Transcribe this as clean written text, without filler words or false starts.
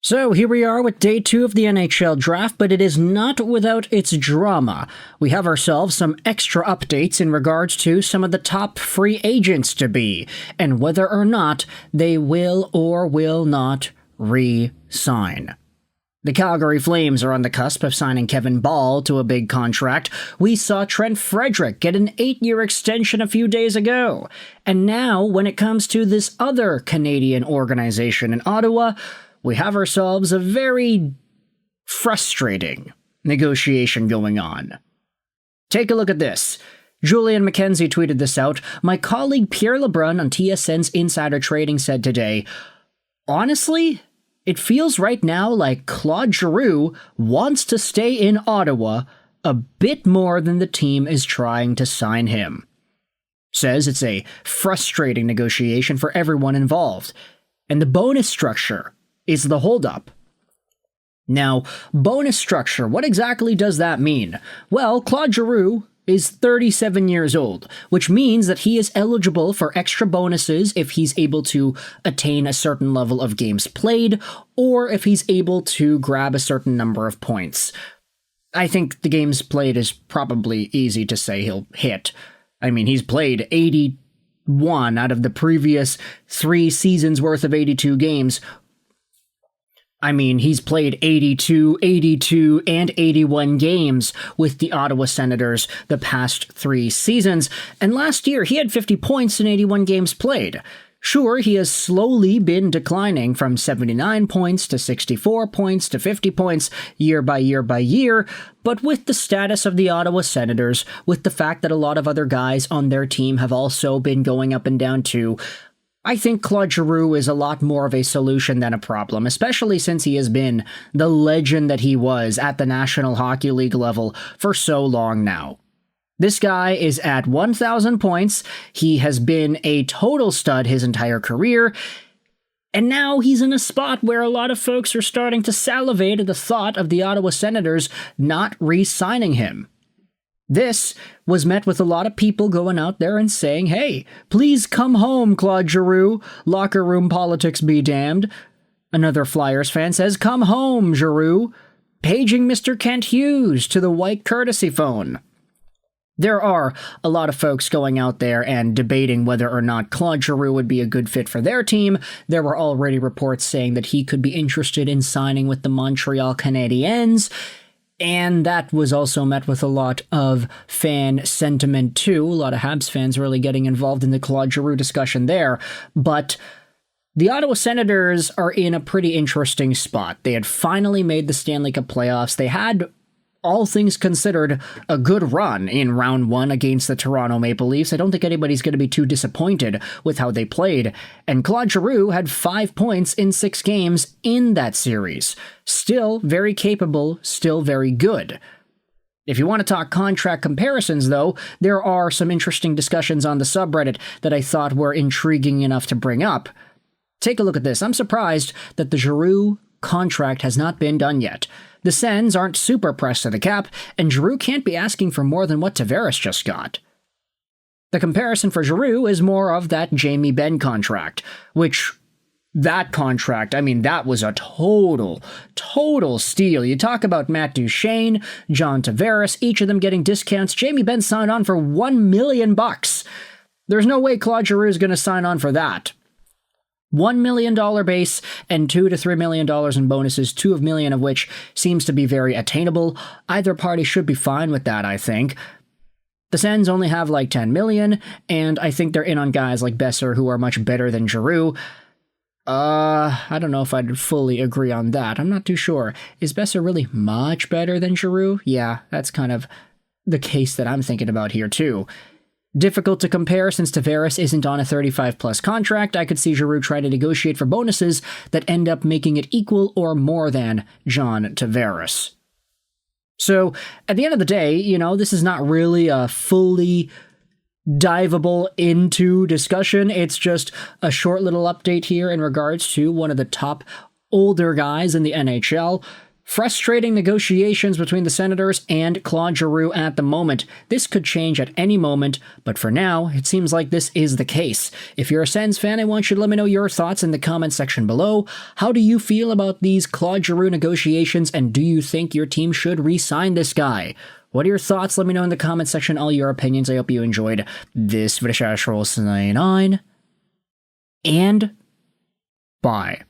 So here we are with day 2 of the NHL Draft, but it is not without its drama. We have ourselves some extra updates in regards to some of the top free agents to be, and whether or not they will or will not re-sign. The Calgary Flames are on the cusp of signing Kevin Bahl to a big contract. We saw Trent Frederic get an 8-year extension a few days ago. And now, when it comes to this other Canadian organization in Ottawa, we have ourselves a very frustrating negotiation going on. Take a look at this. Julian McKenzie tweeted this out. My colleague Pierre Lebrun on TSN's Insider Trading said today, honestly, it feels right now like Claude Giroux wants to stay in Ottawa a bit more than the team is trying to sign him. Says it's a frustrating negotiation for everyone involved. And the bonus structure is the holdup. Now, bonus structure, what exactly does that mean? Well, Claude Giroux is 37 years old, which means that he is eligible for extra bonuses if he's able to attain a certain level of games played, or if he's able to grab a certain number of points. I think the games played is probably easy to say he'll hit. I mean, he's played 81 out of the previous 3 seasons worth of 82 games. I mean, he's played 82, and 81 games with the Ottawa Senators the past 3 seasons, and last year he had 50 points in 81 games played. Sure, he has slowly been declining from 79 points to 64 points to 50 points year by year, but with the status of the Ottawa Senators, with the fact that a lot of other guys on their team have also been going up and down too, I think Claude Giroux is a lot more of a solution than a problem, especially since he has been the legend that he was at the National Hockey League level for so long now. This guy is at 1,000 points, he has been a total stud his entire career, and now he's in a spot where a lot of folks are starting to salivate at the thought of the Ottawa Senators not re-signing him. This was met with a lot of people going out there and saying, hey, please come home, Claude Giroux. Locker room politics be damned. Another Flyers fan says, come home, Giroux. Paging Mr. Kent Hughes to the white courtesy phone. There are a lot of folks going out there and debating whether or not Claude Giroux would be a good fit for their team. There were already reports saying that he could be interested in signing with the Montreal Canadiens. And that was also met with a lot of fan sentiment too. A lot of Habs fans really getting involved in the Claude Giroux discussion there. But the Ottawa Senators are in a pretty interesting spot. They had finally made the Stanley Cup Playoffs. They had, all things considered, a good run in round 1 against the Toronto Maple Leafs. I don't think anybody's going to be too disappointed with how they played. And Claude Giroux had 5 points in 6 games in that series. Still very capable, still very good. If you want to talk contract comparisons, though, there are some interesting discussions on the subreddit that I thought were intriguing enough to bring up. Take a look at this. I'm surprised that the Giroux contract has not been done yet. The Sens aren't super pressed to the cap, and Giroux can't be asking for more than what Tavares just got. The comparison for Giroux is more of that Jamie Benn contract, which, that contract, I mean, that was a total steal. You talk about Matt Duchene, John Tavares, each of them getting discounts. Jamie Benn signed on for $1 million. There's no way Claude Giroux is going to sign on for that. $1 million base and $2 to $3 million in bonuses, $2 million of which seems to be very attainable. Either party should be fine with that, I think. The Sens only have like $10 million, and I think they're in on guys like Besser who are much better than Giroux. I don't know if I'd fully agree on that. I'm not too sure. Is Besser really much better than Giroux? Yeah, that's kind of the case that I'm thinking about here too. Difficult to compare since Tavares isn't on a 35-plus contract. I could see Giroux trying to negotiate for bonuses that end up making it equal or more than John Tavares. So, at the end of the day, you know, this is not really a fully diveable into discussion. It's just a short little update here in regards to one of the top older guys in the NHL. Frustrating negotiations between the Senators and Claude Giroux at the moment. This could change at any moment, but for now, it seems like this is the case. If you're a Sens fan, I want you to let me know your thoughts in the comment section below. How do you feel about these Claude Giroux negotiations, and do you think your team should re-sign this guy? What are your thoughts? Let me know in the comment section all your opinions. I hope you enjoyed this video. And bye.